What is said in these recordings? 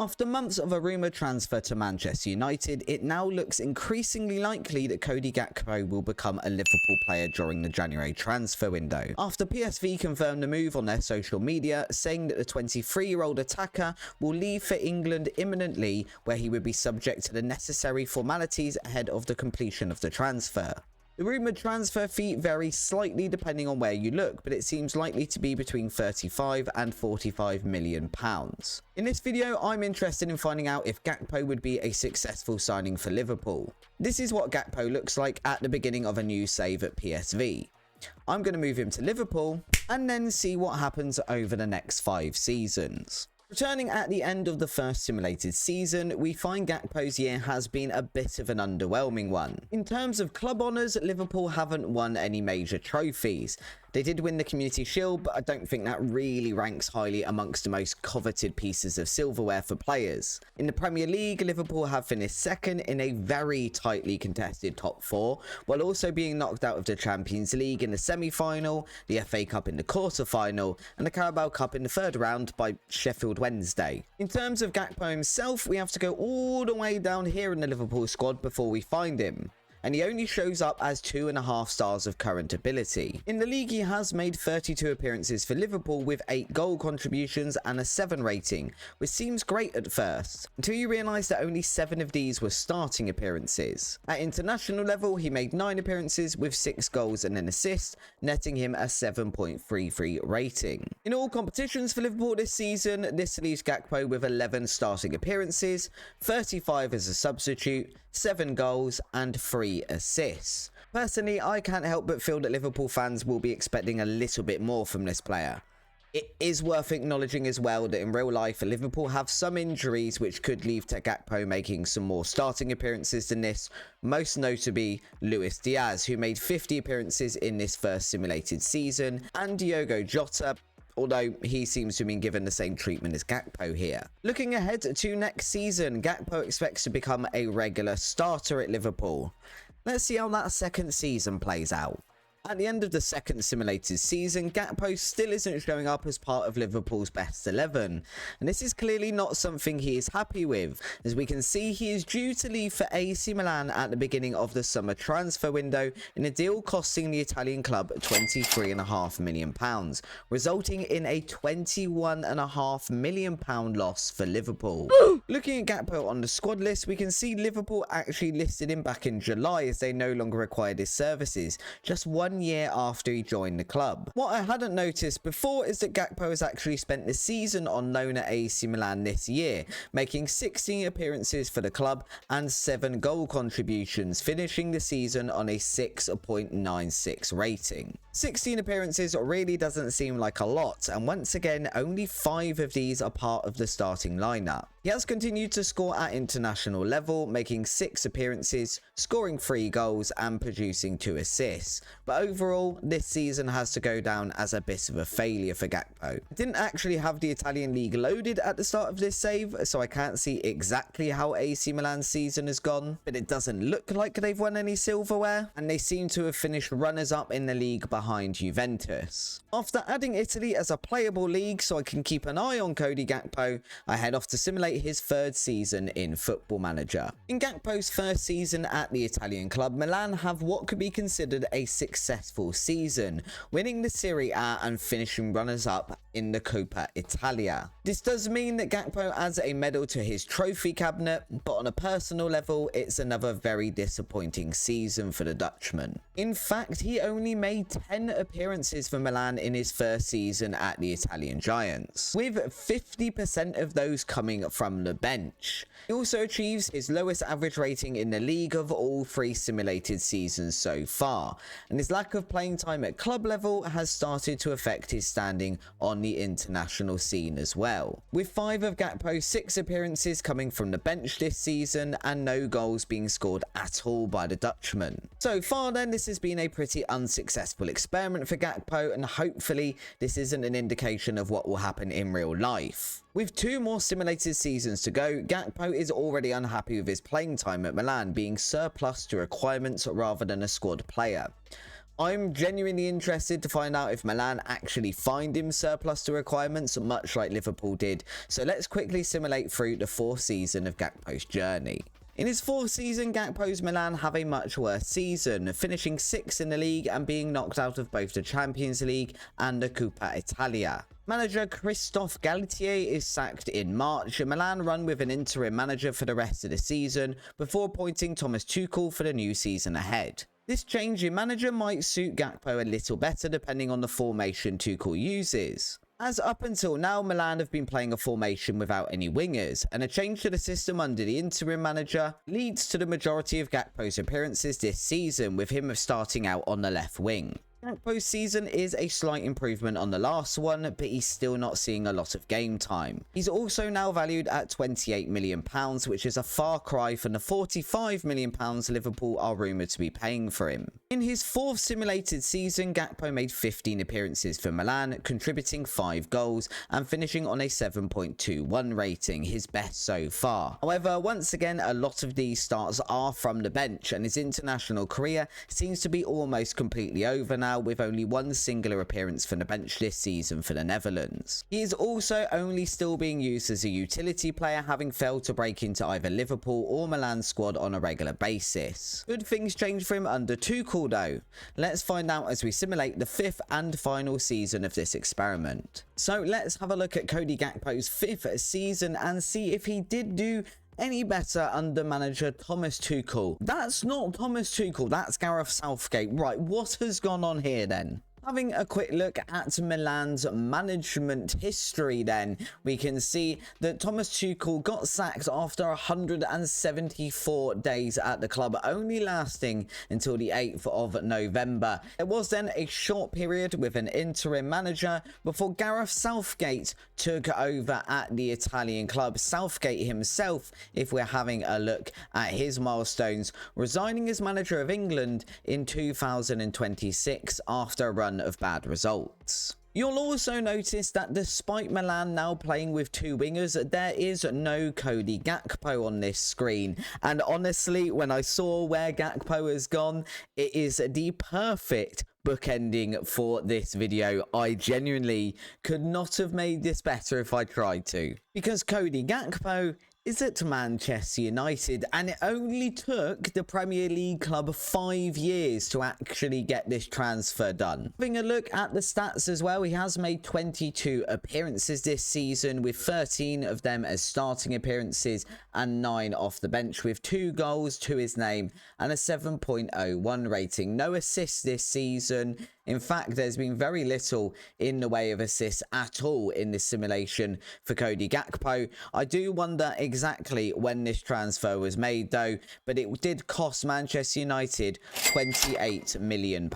After months of a rumoured transfer to Manchester United, it now looks increasingly likely that Cody Gakpo will become a Liverpool player during the January transfer window. After PSV confirmed the move on their social media, saying that the 23-year-old attacker will leave for England imminently, where he would be subject to the necessary formalities ahead of the completion of the transfer. The rumoured transfer fee varies slightly depending on where you look, but it seems likely to be between £35 and £45 million. In this video, I'm interested in finding out if Gakpo would be a successful signing for Liverpool. This is what Gakpo looks like at the beginning of a new save at PSV. I'm going to move him to Liverpool and then see what happens over the next 5 seasons. Returning at the end of the first simulated season, we find Gakpo's year has been a bit of an underwhelming one. In terms of club honours, Liverpool haven't won any major trophies. They did win the Community Shield, but I don't think that really ranks highly amongst the most coveted pieces of silverware for players. In the Premier League, Liverpool have finished second in a very tightly contested top 4, while also being knocked out of the Champions League in the semi-final, the FA Cup in the quarter-final, and the Carabao Cup in the third round by Sheffield Wednesday. In terms of Gakpo himself, we have to go all the way down here in the Liverpool squad before we find him, and he only shows up as 2.5 stars of current ability. In the league, he has made 32 appearances for Liverpool with 8 goal contributions and a 7 rating, which seems great at first, until you realise that only 7 of these were starting appearances. At international level, he made 9 appearances with 6 goals and an assist, netting him a 7.33 rating. In all competitions for Liverpool this season, this leaves Gakpo with 11 starting appearances, 35 as a substitute, 7 goals and 3 assists. Personally, I can't help but feel that Liverpool fans will be expecting a little bit more from this player. It is worth acknowledging as well that in real life, Liverpool have some injuries which could lead to Gakpo making some more starting appearances than this, most notably Luis Diaz, who made 50 appearances in this first simulated season, and Diogo Jota, although he seems to have been given the same treatment as Gakpo here. Looking ahead to next season, Gakpo expects to become a regular starter at Liverpool. Let's see how that second season plays out. At the end of the second simulated season, Gakpo still isn't showing up as part of Liverpool's best 11, and this is clearly not something he is happy with. As we can see, he is due to leave for AC Milan at the beginning of the summer transfer window in a deal costing the Italian club £23.5 million, resulting in a £21.5 million loss for Liverpool. Looking at Gakpo on the squad list, we can see Liverpool actually listed him back in July as they no longer required his services, just 1 year after he joined the club. What I hadn't noticed before is that Gakpo has actually spent the season on loan at AC Milan this year, making 16 appearances for the club and 7 goal contributions, finishing the season on a 6.96 rating. 16 appearances really doesn't seem like a lot, and once again, only 5 of these are part of the starting lineup. He has continued to score at international level, making 6 appearances, scoring 3 goals and producing 2 assists. But overall, this season has to go down as a bit of a failure for Gakpo. I didn't actually have the Italian league loaded at the start of this save, so I can't see exactly how AC Milan's season has gone, but it doesn't look like they've won any silverware, and they seem to have finished runners-up in the league behind Juventus. After adding Italy as a playable league so I can keep an eye on Cody Gakpo, I head off to simulate his 3rd season in Football Manager. In Gakpo's first season at the Italian club, Milan have what could be considered a successful season, winning the Serie A and finishing runners-up in the Coppa Italia. This does mean that Gakpo adds a medal to his trophy cabinet, but on a personal level, it's another very disappointing season for the Dutchman. In fact, he only made 10 appearances for Milan in his first season at the Italian Giants, with 50% of those coming from the bench. He also achieves his lowest average rating in the league of all 3 simulated seasons so far, and his lack of playing time at club level has started to affect his standing on the international scene as well, with 5 of Gakpo's 6 appearances coming from the bench this season and no goals being scored at all by the Dutchman. So far then, this has been a pretty unsuccessful experiment for Gakpo, and hopefully this isn't an indication of what will happen in real life. With 2 more simulated seasons to go, Gakpo is already unhappy with his playing time at Milan being surplus to requirements rather than a squad player. I'm genuinely interested to find out if Milan actually find him surplus to requirements, much like Liverpool did. So let's quickly simulate through the 4th season of Gakpo's journey. In his 4th season, Gakpo's Milan have a much worse season, finishing 6th in the league and being knocked out of both the Champions League and the Coppa Italia. Manager Christophe Galtier is sacked in March, and Milan run with an interim manager for the rest of the season before appointing Thomas Tuchel for the new season ahead. This change in manager might suit Gakpo a little better depending on the formation Tuchel uses, as up until now Milan have been playing a formation without any wingers, and a change to the system under the interim manager leads to the majority of Gakpo's appearances this season, with him starting out on the left wing. Gakpo's season is a slight improvement on the last one, but he's still not seeing a lot of game time. He's also now valued at £28 million, which is a far cry from the £45 million Liverpool are rumoured to be paying for him. In his 4th simulated season, Gakpo made 15 appearances for Milan, contributing 5 goals and finishing on a 7.21 rating, his best so far. However, once again, a lot of these starts are from the bench, and his international career seems to be almost completely over now, with only one singular appearance from the bench this season for the Netherlands. He is also only still being used as a utility player, having failed to break into either Liverpool or Milan squad on a regular basis. Good things change for him under Tuchel though. Let's find out as we simulate the 5th and final season of this experiment. So let's have a look at Cody Gakpo's 5th season and see if he did do any better under manager Thomas Tuchel. That's not Thomas Tuchel, that's Gareth Southgate. Right, what has gone on here then? Having a quick look at Milan's management history then, we can see that Thomas Tuchel got sacked after 174 days at the club, only lasting until the 8th of November. It was then a short period with an interim manager before Gareth Southgate took over at the Italian club. Southgate himself, if we're having a look at his milestones, resigning as manager of England in 2026 after a run of bad results. You'll also notice that despite Milan now playing with 2 wingers, there is no Cody Gakpo on this screen. And honestly, when I saw where Gakpo has gone, it is the perfect bookending for this video. I genuinely could not have made this better if I tried to. Because Cody Gakpo is at Manchester United, and it only took the Premier League club 5 years to actually get this transfer done. Having a look at the stats as well, he has made 22 appearances this season, with 13 of them as starting appearances and 9 off the bench, with 2 goals to his name and a 7.01 rating. No assists this season. In fact, there's been very little in the way of assists at all in this simulation for Cody Gakpo. I do wonder exactly when this transfer was made though, but it did cost Manchester United £28 million.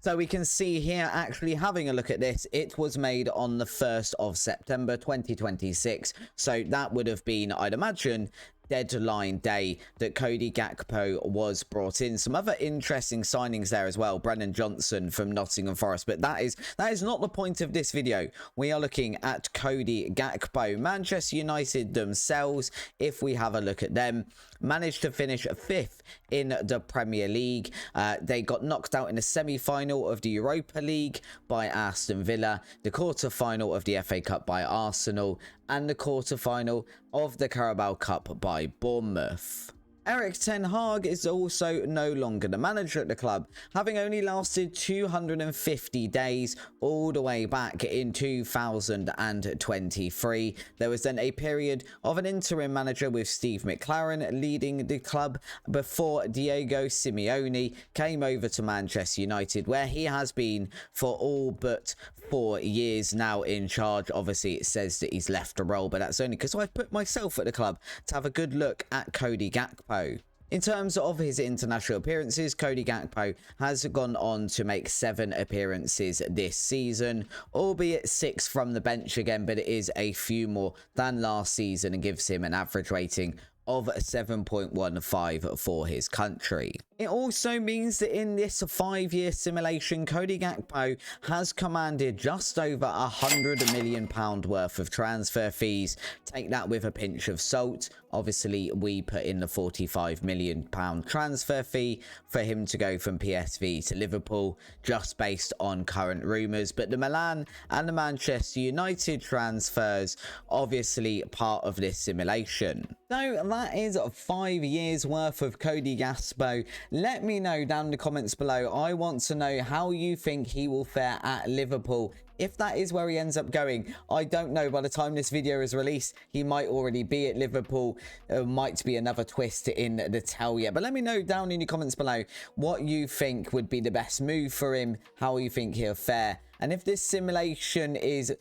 So we can see here, actually having a look at this, it was made on the 1st of September 2026. So that would have been, I'd imagine, deadline day that Cody Gakpo was brought in. Some other interesting signings there as well. Brennan Johnson from Nottingham Forest, but that is not the point of this video. We are looking at Cody Gakpo. Manchester United themselves, if we have a look at them, managed to finish 5th in the Premier League. They got knocked out in the semi-final of the Europa League by Aston Villa, the quarter-final of the FA Cup by Arsenal, and the quarter-final of the Carabao Cup by Bournemouth. Erik ten Hag is also no longer the manager at the club, having only lasted 250 days all the way back in 2023. There was then a period of an interim manager with Steve McLaren leading the club before Diego Simeone came over to Manchester United, where he has been for all but 4 years now in charge. Obviously, it says that he's left the role, but that's only because I've put myself at the club to have a good look at Cody Gakpo. In terms of his international appearances, Cody Gakpo has gone on to make 7 appearances this season, albeit 6 from the bench again, but it is a few more than last season and gives him an average rating of 7.15 for his country. It also means that in this 5-year simulation, Cody Gakpo has commanded just over £100 million worth of transfer fees. Take that with a pinch of salt. Obviously, we put in the £45 million transfer fee for him to go from PSV to Liverpool, just based on current rumours. But the Milan and the Manchester United transfers, obviously part of this simulation. So that is 5 years worth of Cody Gakpo. Let me know down in the comments below. I want to know how you think he will fare at Liverpool. If that is where he ends up going, I don't know. By the time this video is released, he might already be at Liverpool. Might be another twist in the tell yet. But let me know down in the comments below what you think would be the best move for him, how you think he'll fare, and if this simulation is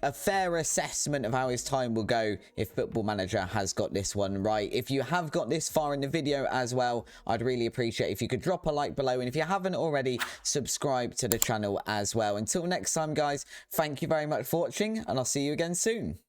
a fair assessment of how his time will go, if Football Manager has got this one right. If you have got this far in the video as well, I'd really appreciate if you could drop a like below, and if you haven't already, subscribe to the channel as well. Until next time, guys, thank you very much for watching, and I'll see you again soon.